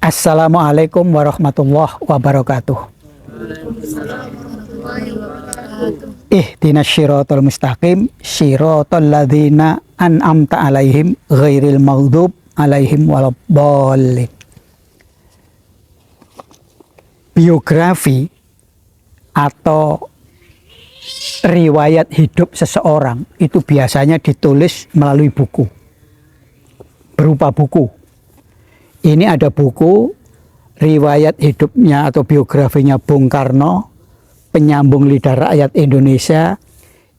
Assalamualaikum warahmatullahi wabarakatuh. Ihdinas syiratal mustaqim, syiratal ladzina an'amta alaihim ghairil maghdub alaihim waladdallin. Biografi atau riwayat hidup seseorang itu biasanya ditulis melalui buku, berupa buku. Ini ada buku riwayat hidupnya atau biografinya Bung Karno, penyambung lidah rakyat Indonesia,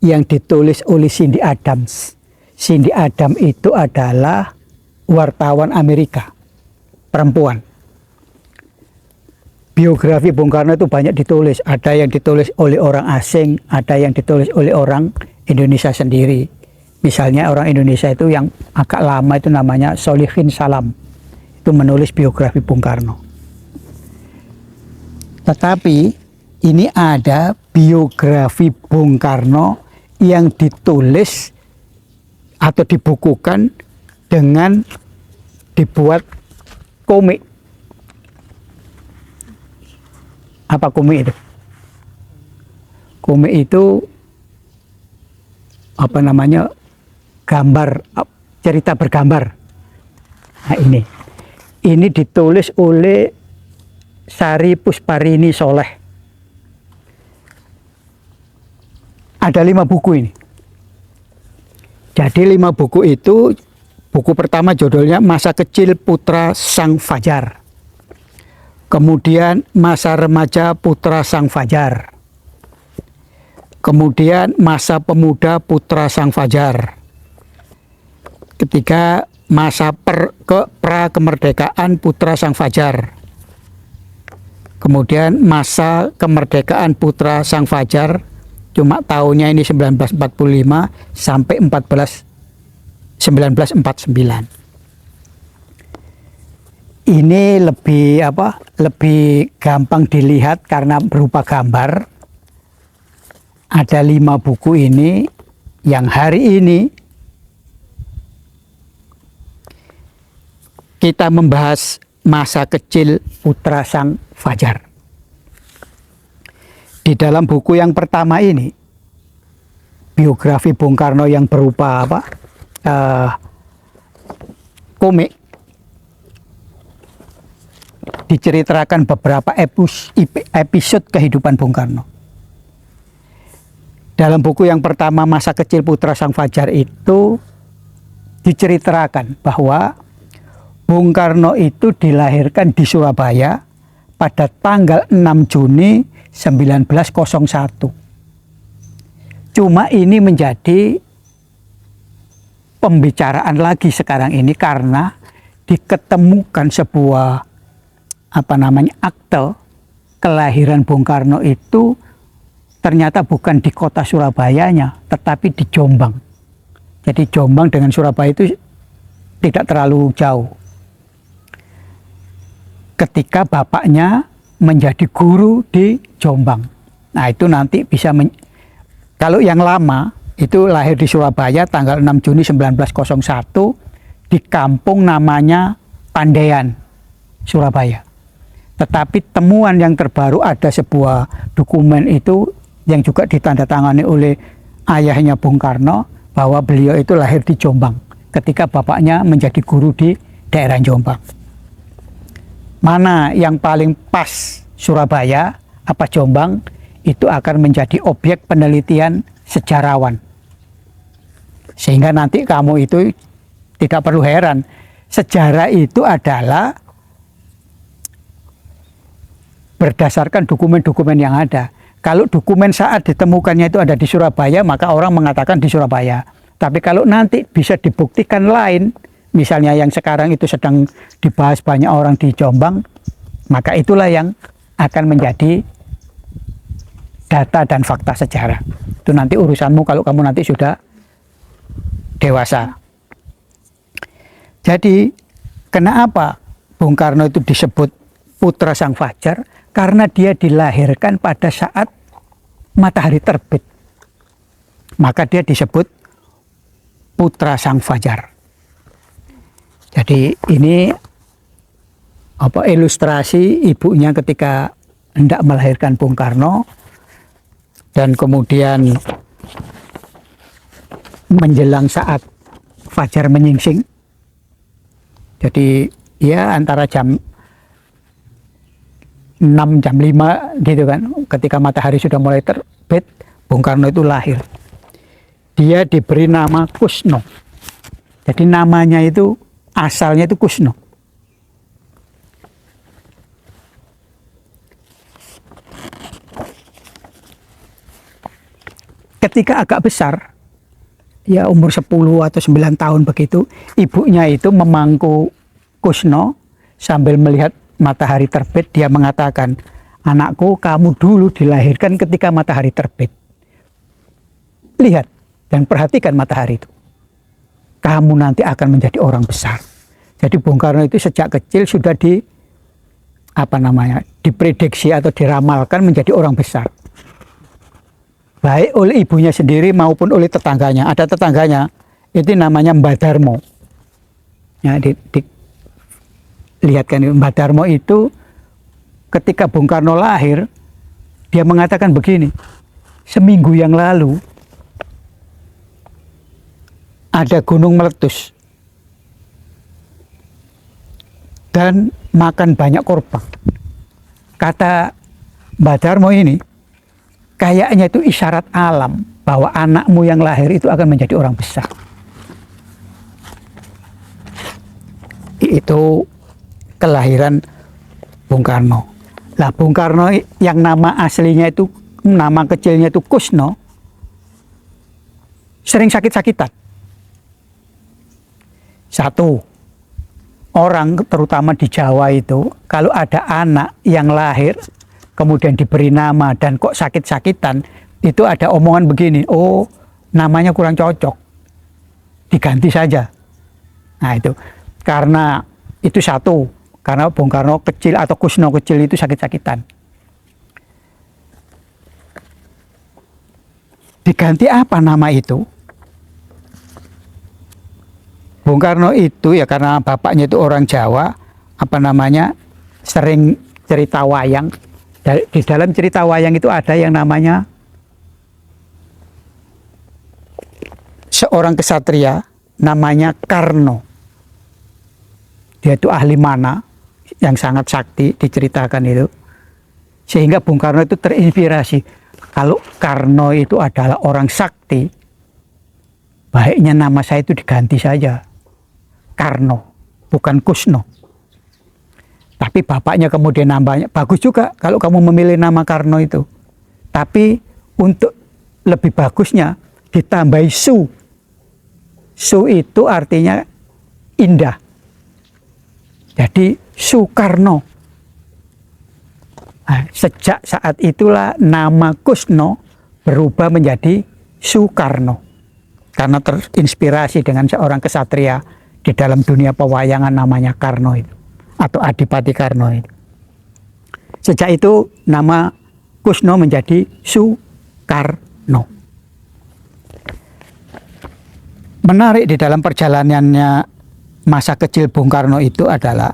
yang ditulis oleh Cindy Adams. Cindy Adams itu adalah wartawan Amerika, perempuan. Biografi Bung Karno itu banyak ditulis, ada yang ditulis oleh orang asing, ada yang ditulis oleh orang Indonesia sendiri. Misalnya orang Indonesia itu yang agak lama itu namanya Solihin Salam, itu menulis biografi Bung Karno. Tetapi ini ada biografi Bung Karno yang ditulis atau dibukukan dengan dibuat komik. Apa komik itu? Komik itu apa namanya, gambar, cerita bergambar. Nah ini ditulis oleh Sari Pusparini Soleh. Ada 5 buku ini. Jadi 5 buku itu, buku pertama judulnya Masa Kecil Putra Sang Fajar. Kemudian Masa Remaja Putra Sang Fajar. Kemudian Masa Pemuda Putra Sang Fajar. Ketiga, Masa Pra-Kemerdekaan Putra Sang Fajar. Kemudian Masa Kemerdekaan Putra Sang Fajar, cuma tahunnya ini 1945 sampai 1949. Ini lebih gampang dilihat karena berupa gambar. Ada 5 buku ini yang hari ini kita membahas Masa Kecil Putra Sang Fajar. Di dalam buku yang pertama ini, biografi Bung Karno yang berupa komik, diceritakan beberapa episode kehidupan Bung Karno. Dalam buku yang pertama Masa Kecil Putra Sang Fajar itu diceritakan bahwa Bung Karno itu dilahirkan di Surabaya pada tanggal 6 Juni 1901. Cuma ini menjadi pembicaraan lagi sekarang ini karena diketemukan sebuah akte kelahiran Bung Karno itu ternyata bukan di kota Surabayanya, tetapi di Jombang. Jadi Jombang dengan Surabaya itu tidak terlalu jauh. Ketika bapaknya menjadi guru di Jombang. Nah itu nanti bisa, kalau yang lama itu lahir di Surabaya tanggal 6 Juni 1901 di kampung namanya Pandean, Surabaya. Tetapi temuan yang terbaru ada sebuah dokumen itu yang juga ditandatangani oleh ayahnya Bung Karno bahwa beliau itu lahir di Jombang ketika bapaknya menjadi guru di daerah Jombang. Mana yang paling pas, Surabaya apa Jombang, itu akan menjadi objek penelitian sejarawan. Sehingga nanti kamu itu tidak perlu heran, sejarah itu adalah berdasarkan dokumen-dokumen yang ada. Kalau dokumen saat ditemukannya itu ada di Surabaya, maka orang mengatakan di Surabaya. Tapi kalau nanti bisa dibuktikan lain, misalnya yang sekarang itu sedang dibahas banyak orang di Jombang, maka itulah yang akan menjadi data dan fakta sejarah. Itu nanti urusanmu kalau kamu nanti sudah dewasa. Jadi kenapa Bung Karno itu disebut Putra Sang Fajar? Karena dia dilahirkan pada saat matahari terbit. Maka dia disebut Putra Sang Fajar. Jadi ini ilustrasi ibunya ketika hendak melahirkan Bung Karno, dan kemudian menjelang saat fajar menyingsing. Jadi ya antara jam 6 jam 5 gitu kan, ketika matahari sudah mulai terbit, Bung Karno itu lahir. Dia diberi nama Kusno. Jadi namanya itu asalnya itu Kusno. Ketika agak besar, ya umur 10 atau 9 tahun begitu, ibunya itu memangku Kusno sambil melihat matahari terbit. Dia mengatakan, "Anakku, kamu dulu dilahirkan ketika matahari terbit. Lihat dan perhatikan matahari itu. Kamu nanti akan menjadi orang besar." Jadi Bung Karno itu sejak kecil sudah diprediksi atau diramalkan menjadi orang besar. Baik oleh ibunya sendiri maupun oleh tetangganya. Ada tetangganya, itu namanya Mbah Darmo. Ya, lihatkan Mbah Darmo itu ketika Bung Karno lahir, dia mengatakan begini, "Seminggu yang lalu ada gunung meletus dan makan banyak korban." Kata Mbah Darmo ini, kayaknya itu isyarat alam bahwa anakmu yang lahir itu akan menjadi orang besar. Itu kelahiran Bung Karno. Lah Bung Karno yang nama aslinya itu, nama kecilnya itu Kusno, sering sakit-sakitan. Satu, orang terutama di Jawa itu, kalau ada anak yang lahir kemudian diberi nama dan kok sakit-sakitan, itu ada omongan begini, "Oh, namanya kurang cocok, diganti saja." Nah itu, karena itu satu, karena Bung Karno kecil atau Kusno kecil itu sakit-sakitan. Diganti apa nama itu? Bung Karno itu ya karena bapaknya itu orang Jawa, sering cerita wayang. Di dalam cerita wayang itu ada yang namanya seorang kesatria namanya Karno. Dia itu ahli mana yang sangat sakti, diceritakan itu. Sehingga Bung Karno itu terinspirasi, kalau Karno itu adalah orang sakti, baiknya nama saya itu diganti saja, Karno, bukan Kusno. Tapi bapaknya kemudian nambahnya, "Bagus juga kalau kamu memilih nama Karno itu. Tapi untuk lebih bagusnya ditambahi Su." Su itu artinya indah. Jadi Sukarno. Nah, sejak saat itulah nama Kusno berubah menjadi Sukarno. Karena terinspirasi dengan seorang kesatria di dalam dunia pewayangan namanya Karno itu. Atau Adipati Karno itu. Sejak itu nama Kusno menjadi Sukarno. Menarik di dalam perjalanannya masa kecil Bung Karno itu adalah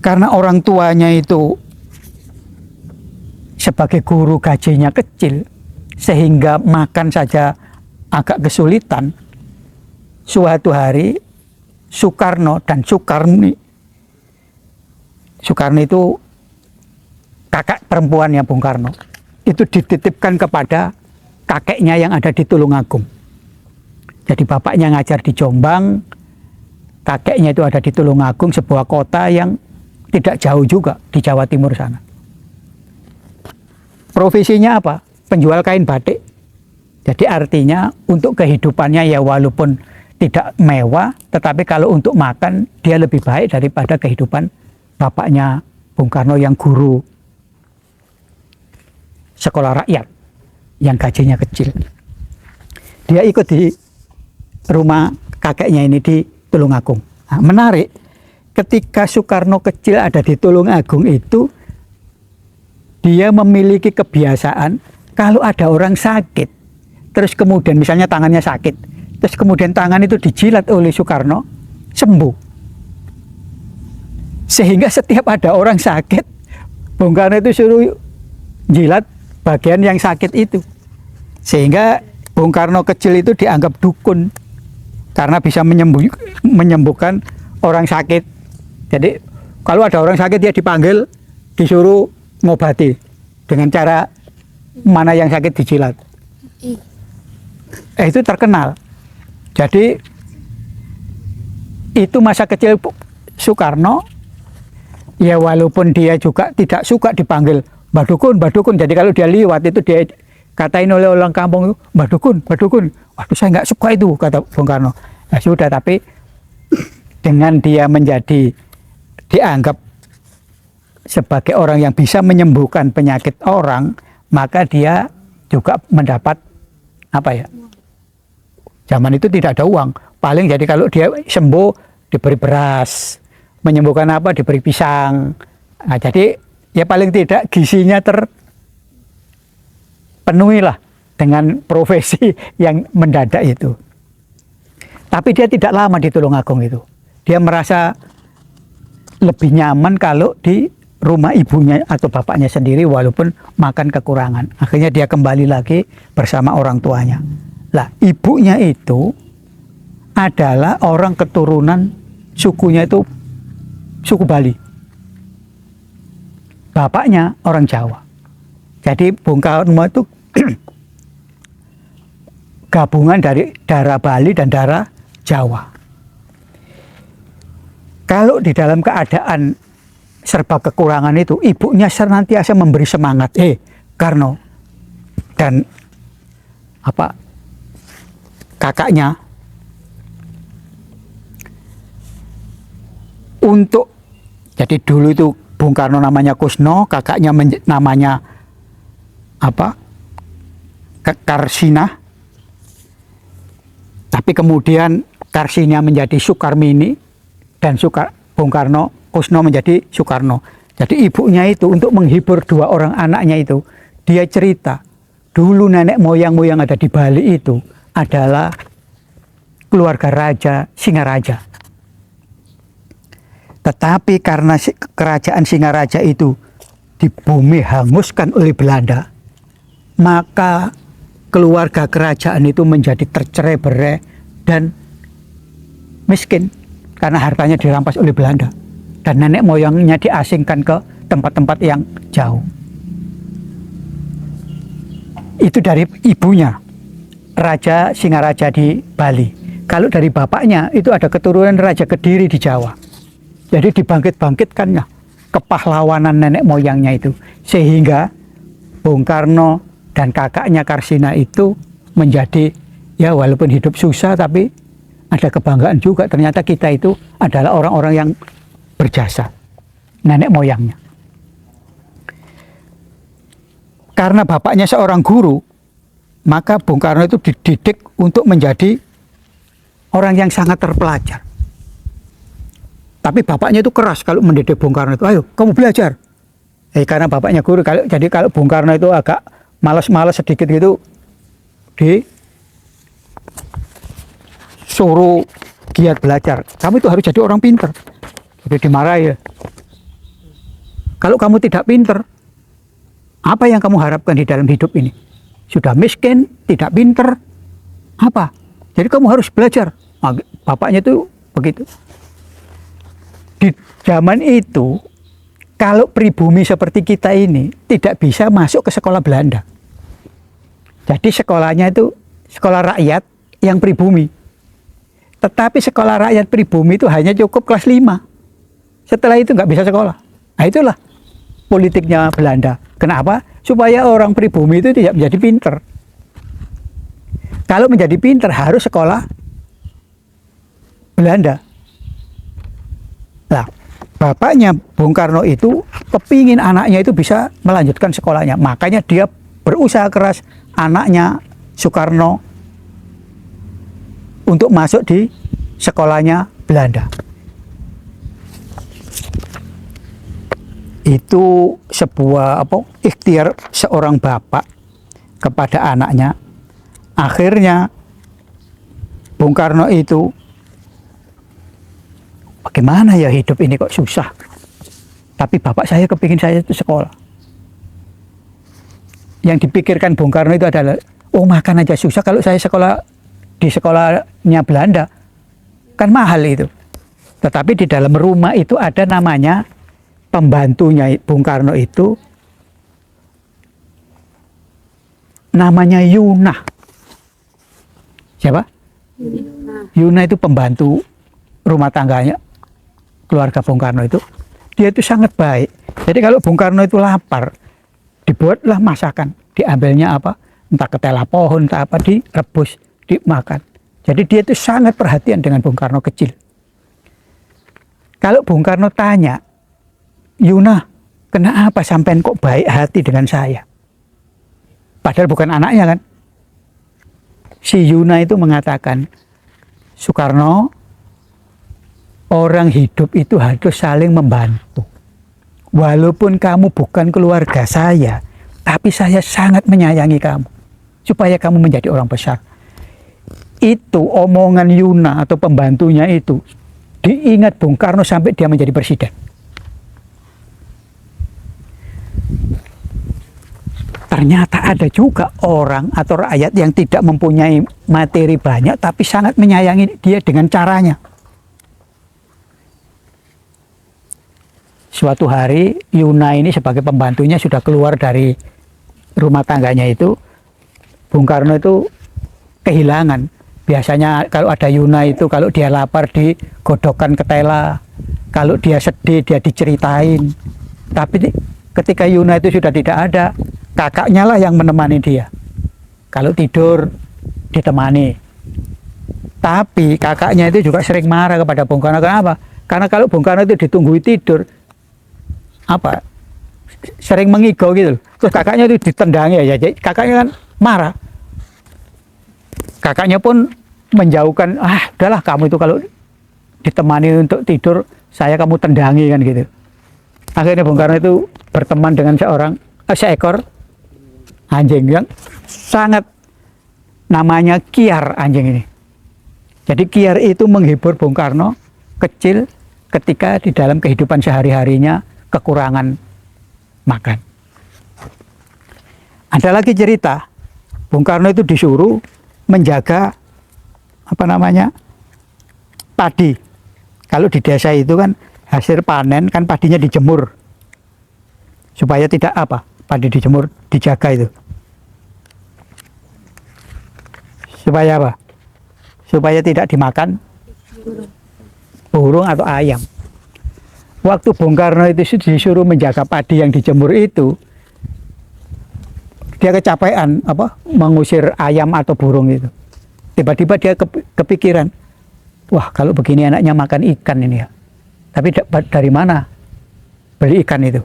karena orang tuanya itu sebagai guru gajinya kecil, sehingga makan saja agak kesulitan. Suatu hari Sukarno dan Sukarni itu kakak perempuannya Bung Karno, itu dititipkan kepada kakeknya yang ada di Tulungagung. Jadi bapaknya ngajar di Jombang, kakeknya itu ada di Tulungagung, sebuah kota yang tidak jauh juga di Jawa Timur sana. Profesinya apa? Penjual kain batik. Jadi artinya untuk kehidupannya ya walaupun tidak mewah, tetapi kalau untuk makan dia lebih baik daripada kehidupan bapaknya Bung Karno yang guru sekolah rakyat yang gajinya kecil. Dia ikut di rumah kakeknya ini di Tulungagung. Nah, menarik, ketika Soekarno kecil ada di Tulungagung itu, dia memiliki kebiasaan kalau ada orang sakit, terus kemudian misalnya tangannya sakit, terus kemudian tangan itu dijilat oleh Soekarno, sembuh. Sehingga setiap ada orang sakit, Bung Karno itu suruh jilat bagian yang sakit itu. Sehingga Bung Karno kecil itu dianggap dukun karena bisa menyembuhkan orang sakit. Jadi kalau ada orang sakit dia dipanggil, disuruh ngobati dengan cara mana yang sakit dijilat. Itu terkenal. Jadi itu masa kecil Soekarno, ya walaupun dia juga tidak suka dipanggil Mbah Dukun, Mbah Dukun. Jadi kalau dia liwat itu dia katain oleh orang kampung, Mbah Dukun, Mbah Dukun. Waduh, saya nggak suka itu, kata Bung Karno. Ya sudah, tapi dengan dia menjadi dianggap sebagai orang yang bisa menyembuhkan penyakit orang, maka dia juga mendapat apa ya? Zaman itu tidak ada uang. Paling jadi kalau dia sembuh diberi beras, menyembuhkan apa diberi pisang. Nah, jadi ya paling tidak gizinya terpenuhi lah dengan profesi yang mendadak itu. Tapi dia tidak lama di Tulungagung itu. Dia merasa lebih nyaman kalau di rumah ibunya atau bapaknya sendiri walaupun makan kekurangan. Akhirnya dia kembali lagi bersama orang tuanya. Lah, ibunya itu adalah orang keturunan sukunya itu suku Bali. Bapaknya orang Jawa. Jadi Bung Karno itu gabungan dari darah Bali dan darah Jawa. Kalau di dalam keadaan serba kekurangan itu, ibunya senantiasa memberi semangat. Karno dan kakaknya untuk, jadi dulu itu Bung Karno namanya Kusno, kakaknya namanya Karsina, tapi kemudian Karsina menjadi Sukarmini dan Bung Karno Kusno menjadi Soekarno. Jadi ibunya itu untuk menghibur dua orang anaknya itu, dia cerita dulu nenek moyangmu yang ada di Bali itu adalah keluarga Raja Singaraja. Tetapi karena kerajaan Singaraja itu di bumi hanguskan oleh Belanda, maka keluarga kerajaan itu menjadi tercerai-berai dan miskin karena hartanya dirampas oleh Belanda. Dan nenek moyangnya diasingkan ke tempat-tempat yang jauh. Itu dari ibunya, Raja Singaraja di Bali. Kalau dari bapaknya, itu ada keturunan Raja Kediri di Jawa. Jadi dibangkit-bangkitkannya kepahlawanan nenek moyangnya itu. Sehingga Bung Karno dan kakaknya Karsina itu menjadi, ya walaupun hidup susah, tapi ada kebanggaan juga. Ternyata kita itu adalah orang-orang yang berjasa, nenek moyangnya. Karena bapaknya seorang guru, maka Bung Karno itu dididik untuk menjadi orang yang sangat terpelajar. Tapi bapaknya itu keras kalau mendidik Bung Karno itu, ayo kamu belajar. Karena bapaknya guru, jadi kalau Bung Karno itu agak malas-malas sedikit gitu, disuruh giat belajar. Kamu itu harus jadi orang pintar. Jadi dimarahi ya. Kalau kamu tidak pintar, apa yang kamu harapkan di dalam hidup ini? Sudah miskin, tidak pintar, apa? Jadi kamu harus belajar. Bapaknya itu begitu. Di zaman itu, kalau pribumi seperti kita ini tidak bisa masuk ke sekolah Belanda. Jadi sekolahnya itu sekolah rakyat yang pribumi. Tetapi sekolah rakyat pribumi itu hanya cukup kelas 5. Setelah itu nggak bisa sekolah. Nah itulah politiknya Belanda. Kenapa? Supaya orang pribumi itu tidak menjadi pinter. Kalau menjadi pinter harus sekolah Belanda. Nah, bapaknya Bung Karno itu kepingin anaknya itu bisa melanjutkan sekolahnya. Makanya dia berusaha keras anaknya Soekarno untuk masuk di sekolahnya Belanda. Itu sebuah ikhtiar seorang bapak kepada anaknya. Akhirnya Bung Karno itu, bagaimana ya hidup ini kok susah. Tapi bapak saya kepingin saya itu sekolah. Yang dipikirkan Bung Karno itu adalah, oh makan aja susah, kalau saya sekolah di sekolahnya Belanda, kan mahal itu. Tetapi di dalam rumah itu ada namanya pembantunya Bung Karno itu, namanya Yuna. Siapa? Yuna itu pembantu rumah tangganya keluarga Bung Karno itu. Dia itu sangat baik. Jadi kalau Bung Karno itu lapar, dibuatlah masakan, diambilnya apa, entah ketela pohon, entah apa, direbus, dimakan. Jadi dia itu sangat perhatian dengan Bung Karno kecil. Kalau Bung Karno tanya, Yuna, kenapa sampean kok baik hati dengan saya? Padahal bukan anaknya kan. Si Yuna itu mengatakan, Soekarno, orang hidup itu harus saling membantu. Walaupun kamu bukan keluarga saya, tapi saya sangat menyayangi kamu, supaya kamu menjadi orang besar. Itu omongan Yuna atau pembantunya itu diingat Bung Karno sampai dia menjadi presiden. Ternyata ada juga orang atau rakyat yang tidak mempunyai materi banyak, tapi sangat menyayangi dia dengan caranya. Suatu hari Yuna ini sebagai pembantunya sudah keluar dari rumah tangganya itu, Bung Karno itu kehilangan. Biasanya kalau ada Yuna itu, kalau dia lapar digodokkan ketela, kalau dia sedih dia diceritain. Tapi ketika Yuna itu sudah tidak ada, kakaknya lah yang menemani dia. Kalau tidur ditemani. Tapi kakaknya itu juga sering marah kepada Bung Karno. Kenapa? Karena kalau Bung Karno itu ditunggui tidur, apa, sering mengigau gitu. Terus kakaknya itu ditendangi ya. Jadi kakaknya kan marah. Kakaknya pun menjauhkan, udahlah kamu itu kalau ditemani untuk tidur, saya kamu tendangi kan gitu. Akhirnya Bung Karno itu berteman dengan seekor anjing yang sangat, namanya Kiar anjing ini. Jadi Kiar itu menghibur Bung Karno kecil ketika di dalam kehidupan sehari-harinya kekurangan makan. Ada lagi cerita, Bung Karno itu disuruh menjaga padi. Kalau di desa itu kan hasil panen kan padinya dijemur supaya tidak padi dijemur, dijaga itu supaya supaya tidak dimakan burung atau ayam. Waktu Bung Karno itu disuruh menjaga padi yang dijemur itu, dia kecapean mengusir ayam atau burung itu. Tiba-tiba dia kepikiran, wah kalau begini anaknya makan ikan ini ya. Tapi dari mana beli ikan itu?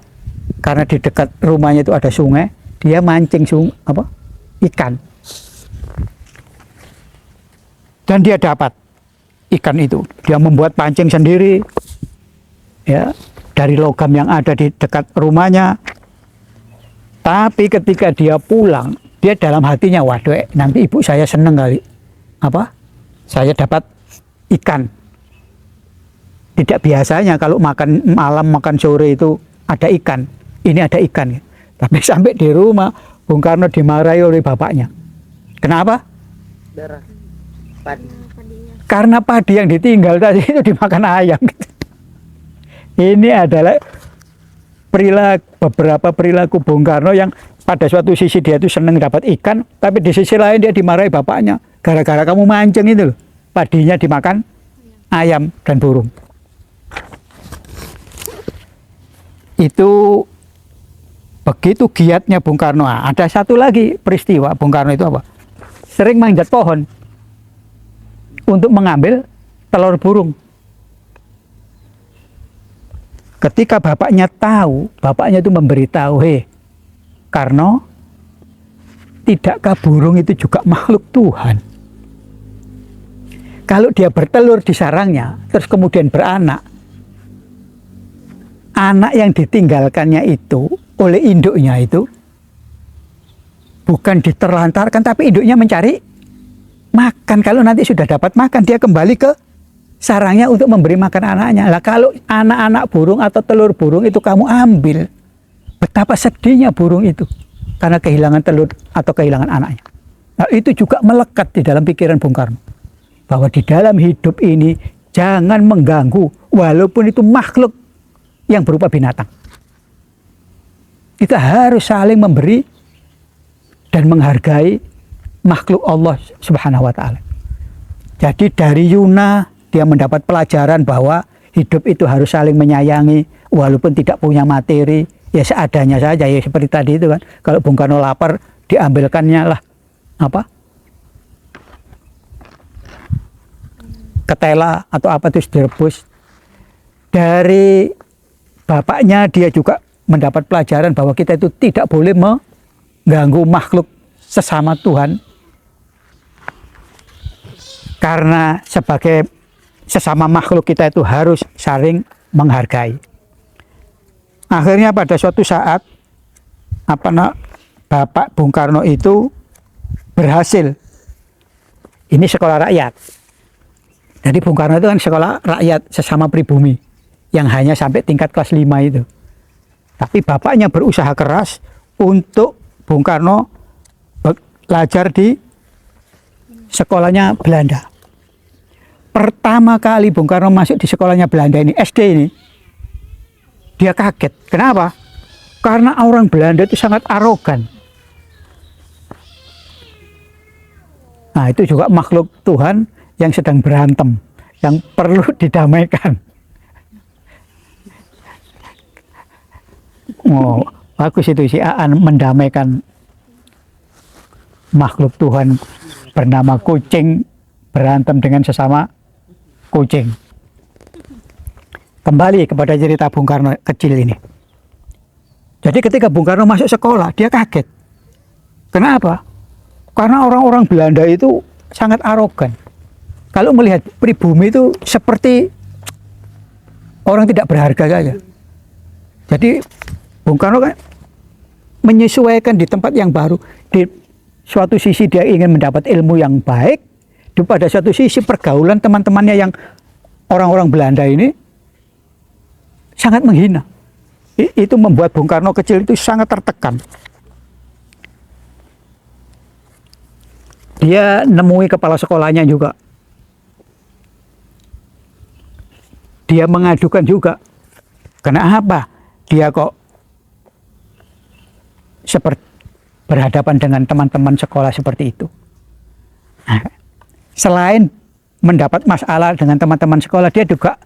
Karena di dekat rumahnya itu ada sungai, dia mancing ikan. Dan dia dapat ikan itu. Dia membuat pancing sendiri, ya, dari logam yang ada di dekat rumahnya. Tapi ketika dia pulang, dia dalam hatinya, waduh, nanti ibu saya seneng kali, saya dapat ikan. Tidak biasanya kalau makan malam, makan sore itu ada ikan. Ini ada ikan. Tapi sampai di rumah, Bung Karno dimarahi oleh bapaknya. Kenapa? Padi. Karena padi yang ditinggal tadi itu dimakan ayam. Ini adalah beberapa perilaku Bung Karno yang pada suatu sisi dia itu senang dapat ikan, tapi di sisi lain dia dimarahi bapaknya. Gara-gara kamu mancing itu loh, padinya dimakan ayam dan burung. Itu begitu giatnya Bung Karno. Ada satu lagi peristiwa Bung Karno itu sering manjat pohon untuk mengambil telur burung. Ketika bapaknya tahu, bapaknya itu memberitahu, Karno, tidakkah burung itu juga makhluk Tuhan? Kalau dia bertelur di sarangnya, terus kemudian beranak, anak yang ditinggalkannya itu oleh induknya itu bukan diterlantarkan, tapi induknya mencari makan. Kalau nanti sudah dapat makan, dia kembali ke sarangnya untuk memberi makan anaknya. Lah kalau anak-anak burung atau telur burung itu kamu ambil, betapa sedihnya burung itu karena kehilangan telur atau kehilangan anaknya. Nah, itu juga melekat di dalam pikiran Bung Karno bahwa di dalam hidup ini jangan mengganggu walaupun itu makhluk yang berupa binatang. Kita harus saling memberi dan menghargai makhluk Allah Subhanahu wa taala. Jadi dari Yuna dia mendapat pelajaran bahwa hidup itu harus saling menyayangi walaupun tidak punya materi, ya seadanya saja, ya seperti tadi itu kan. Kalau Bung Karno lapar diambilkannya lah apa? Ketela atau apa terus direbus. Dari bapaknya dia juga mendapat pelajaran bahwa kita itu tidak boleh mengganggu makhluk sesama Tuhan. Karena sebagai sesama makhluk kita itu harus saling menghargai. Akhirnya pada suatu saat Bapak Bung Karno itu berhasil. Ini sekolah rakyat. Jadi Bung Karno itu kan sekolah rakyat sesama pribumi yang hanya sampai tingkat kelas 5 itu. Tapi bapaknya berusaha keras untuk Bung Karno belajar di sekolahnya Belanda. Pertama kali Bung Karno masuk di sekolahnya Belanda ini, SD ini, dia kaget. Kenapa? Karena orang Belanda itu sangat arogan. Nah, itu juga makhluk Tuhan yang sedang berantem, yang perlu didamaikan. Oh, bagus itu si Aan mendamaikan makhluk Tuhan bernama kucing berantem dengan sesama kucing. Kembali kepada cerita Bung Karno kecil ini. Jadi ketika Bung Karno masuk sekolah, dia kaget. Kenapa? Karena orang-orang Belanda itu sangat arogan. Kalau melihat pribumi itu seperti orang tidak berharga saja. Jadi Bung Karno kan menyesuaikan di tempat yang baru. Di suatu sisi dia ingin mendapat ilmu yang baik, di pada satu sisi pergaulan teman-temannya yang orang-orang Belanda ini sangat menghina. Itu membuat Bung Karno kecil itu sangat tertekan. Dia nemui kepala sekolahnya juga. Dia mengadukan juga. Kenapa dia kok seperti berhadapan dengan teman-teman sekolah seperti itu. Nah, selain mendapat masalah dengan teman-teman sekolah, dia juga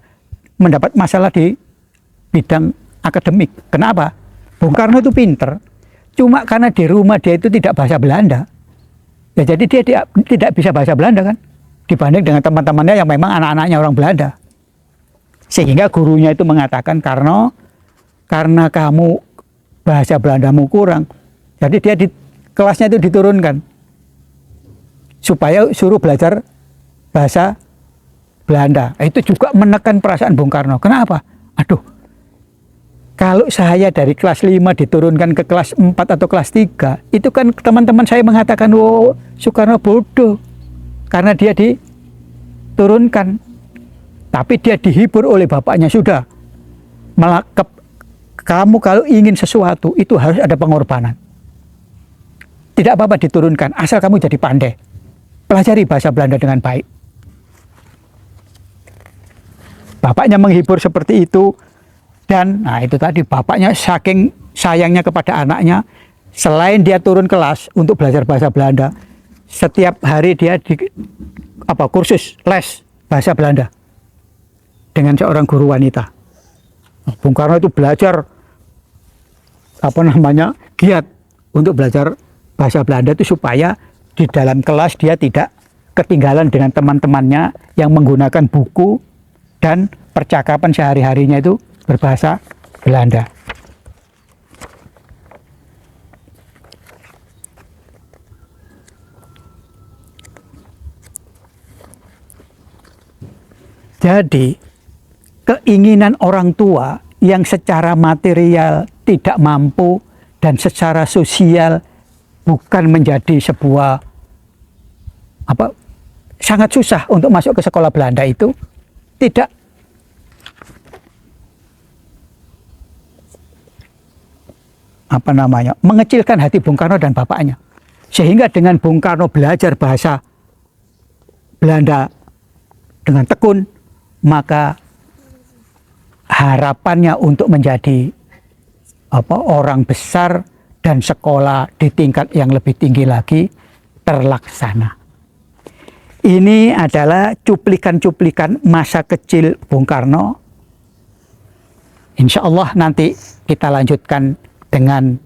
mendapat masalah di bidang akademik. Kenapa? Bung Karno itu pinter, cuma karena di rumah dia itu tidak bahasa Belanda. Ya jadi dia tidak bisa bahasa Belanda kan, dibanding dengan teman-temannya yang memang anak-anaknya orang Belanda. Sehingga gurunya itu mengatakan, karena kamu bahasa Belandamu kurang, jadi dia di kelasnya itu diturunkan supaya suruh belajar bahasa Belanda. Itu juga menekan perasaan Bung Karno. Kenapa? Aduh, kalau saya dari kelas 5 diturunkan ke kelas 4 atau kelas 3, itu kan teman-teman saya mengatakan, oh Soekarno bodoh karena dia diturunkan. Tapi dia dihibur oleh bapaknya, sudah kamu kalau ingin sesuatu itu harus ada pengorbanan. Tidak apa-apa diturunkan, asal kamu jadi pandai. Pelajari bahasa Belanda dengan baik. Bapaknya menghibur seperti itu. Dan nah itu tadi, bapaknya saking sayangnya kepada anaknya, selain dia turun kelas untuk belajar bahasa Belanda, setiap hari dia kursus les bahasa Belanda dengan seorang guru wanita. Bung Karno itu belajar giat untuk belajar bahasa Belanda itu supaya di dalam kelas dia tidak ketinggalan dengan teman-temannya yang menggunakan buku dan percakapan sehari-harinya itu berbahasa Belanda. Jadi keinginan orang tua yang secara material tidak mampu dan secara sosial bukan menjadi sebuah sangat susah untuk masuk ke sekolah Belanda itu tidak mengecilkan hati Bung Karno dan bapaknya. Sehingga dengan Bung Karno belajar bahasa Belanda dengan tekun, maka harapannya untuk menjadi orang besar dan sekolah di tingkat yang lebih tinggi lagi terlaksana. Ini adalah cuplikan-cuplikan masa kecil Bung Karno. Insya Allah nanti kita lanjutkan dengan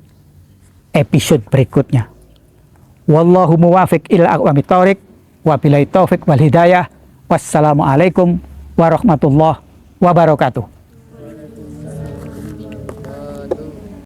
episode berikutnya. Wallahu muwafiq ila aqwamit thoriq, wabillahi taufiq wal hidayah. Wassalamualaikum warahmatullahi wabarakatuh.